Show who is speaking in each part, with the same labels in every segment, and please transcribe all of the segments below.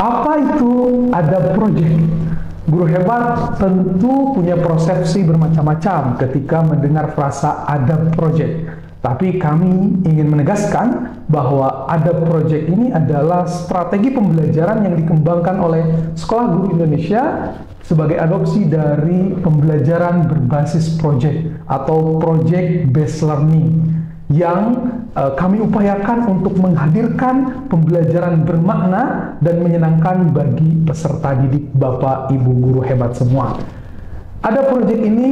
Speaker 1: Apa itu ada project? Guru hebat tentu punya persepsi bermacam-macam ketika mendengar frasa ada project. Tapi kami ingin menegaskan bahwa ada project ini adalah strategi pembelajaran yang dikembangkan oleh Sekolah Guru Indonesia sebagai adopsi dari pembelajaran berbasis project atau project based learning yang kami upayakan untuk menghadirkan pembelajaran bermakna dan menyenangkan bagi peserta didik Bapak Ibu guru hebat semua. Ada proyek ini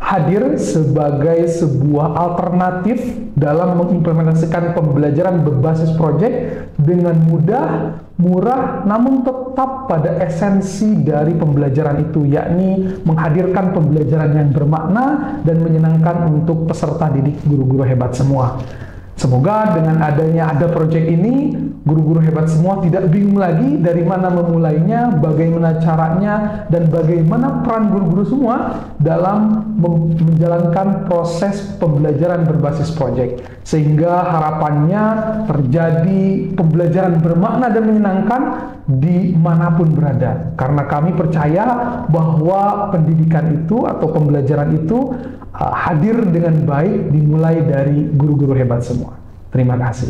Speaker 1: hadir sebagai sebuah alternatif dalam mengimplementasikan pembelajaran berbasis proyek dengan mudah, murah, namun tetap pada esensi dari pembelajaran itu, yakni menghadirkan pembelajaran yang bermakna dan menyenangkan untuk peserta didik guru-guru hebat semua. Semoga dengan adanya ada proyek ini, guru-guru hebat semua tidak bingung lagi dari mana memulainya, bagaimana caranya, dan bagaimana peran guru-guru semua dalam menjalankan proses pembelajaran berbasis proyek. Sehingga harapannya terjadi pembelajaran bermakna dan menyenangkan dimanapun berada. Karena kami percaya bahwa pendidikan itu atau pembelajaran itu hadir dengan baik dimulai dari guru-guru hebat semua. Terima kasih.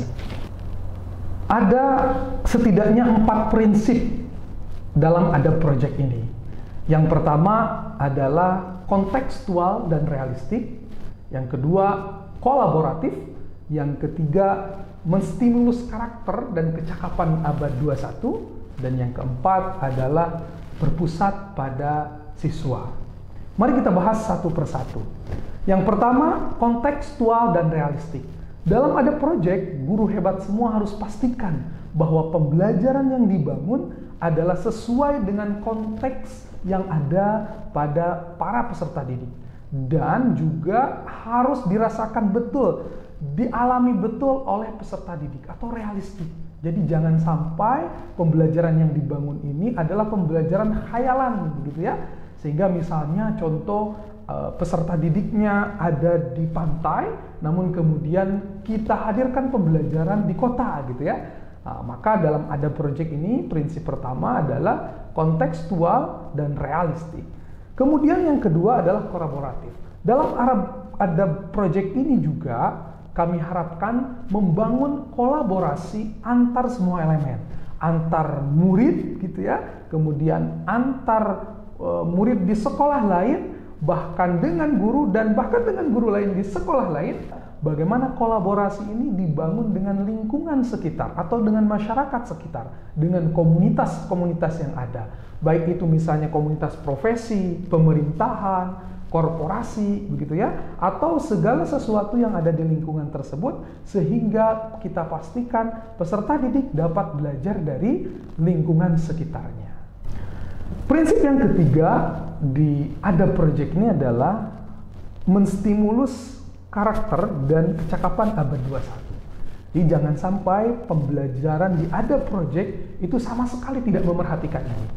Speaker 1: Ada setidaknya 4 prinsip dalam ada project ini. Yang pertama adalah kontekstual dan realistik. Yang kedua, kolaboratif. Yang ketiga, menstimulus karakter dan kecakapan abad 21. Dan yang keempat adalah berpusat pada siswa. Mari kita bahas satu persatu. Yang pertama, kontekstual dan realistik. Dalam ada proyek, guru hebat semua harus pastikan bahwa pembelajaran yang dibangun adalah sesuai dengan konteks yang ada pada para peserta didik. Dan juga harus dirasakan betul, dialami betul oleh peserta didik atau realistik. Jadi jangan sampai pembelajaran yang dibangun ini adalah pembelajaran khayalan, begitu ya. Sehingga misalnya contoh peserta didiknya ada di pantai, namun kemudian kita hadirkan pembelajaran di kota, gitu ya. Maka dalam ada project ini prinsip pertama adalah kontekstual dan realistik. Kemudian yang kedua adalah kolaboratif. Dalam ada project ini juga kami harapkan membangun kolaborasi antar semua elemen, antar murid, gitu ya, kemudian antar murid di sekolah lain, bahkan dengan guru dan bahkan dengan guru lain di sekolah lain. Bagaimana kolaborasi ini dibangun dengan lingkungan sekitar atau dengan masyarakat sekitar, dengan komunitas-komunitas yang ada, baik itu misalnya komunitas profesi, pemerintahan, korporasi, begitu ya, atau segala sesuatu yang ada di lingkungan tersebut, sehingga kita pastikan peserta didik dapat belajar dari lingkungan sekitarnya. Prinsip yang ketiga di ada project ini adalah menstimulus karakter dan kecakapan abad 21. Jadi jangan sampai pembelajaran di ada project itu sama sekali tidak memerhatikan ini.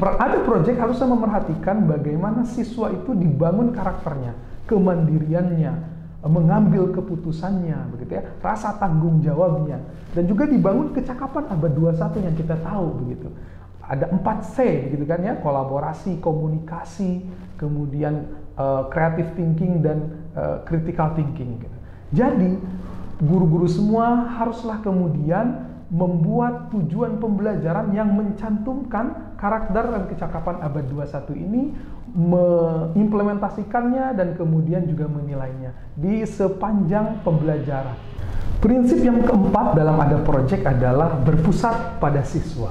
Speaker 1: Ada project harusnya memerhatikan bagaimana siswa itu dibangun karakternya, kemandiriannya, mengambil keputusannya, begitu ya, rasa tanggung jawabnya, dan juga dibangun kecakapan abad 21 yang kita tahu, begitu. Ada 4C, gitu kan ya, kolaborasi, komunikasi, kemudian creative thinking dan critical thinking. Gitu. Jadi guru-guru semua haruslah kemudian membuat tujuan pembelajaran yang mencantumkan karakter dan kecakapan abad 21 ini, mengimplementasikannya dan kemudian juga menilainya di sepanjang pembelajaran. Prinsip yang keempat dalam ada project adalah berpusat pada siswa.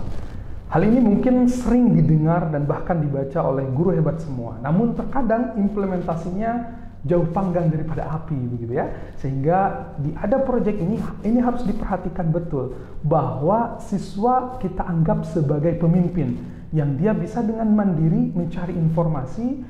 Speaker 1: Hal ini mungkin sering didengar dan bahkan dibaca oleh guru hebat semua. Namun terkadang implementasinya jauh panggang daripada api, begitu ya. Sehingga di ada proyek ini harus diperhatikan betul bahwa siswa kita anggap sebagai pemimpin yang dia bisa dengan mandiri mencari informasi,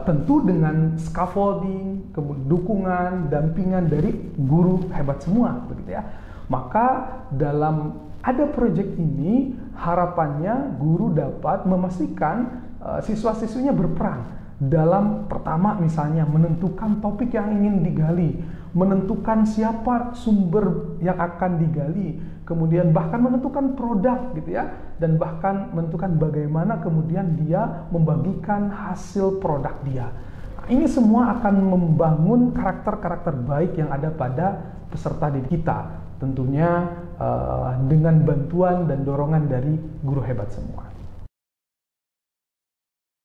Speaker 1: tentu dengan scaffolding, dukungan, dampingan dari guru hebat semua, begitu ya. Maka dalam ada proyek ini harapannya guru dapat memastikan siswa-siswinya berperan dalam pertama misalnya menentukan topik yang ingin digali, menentukan siapa sumber yang akan digali, kemudian bahkan menentukan produk gitu ya, dan bahkan menentukan bagaimana kemudian dia membagikan hasil produk dia. Nah, ini semua akan membangun karakter-karakter baik yang ada pada peserta didik kita, tentunya dengan bantuan dan dorongan dari guru hebat semua.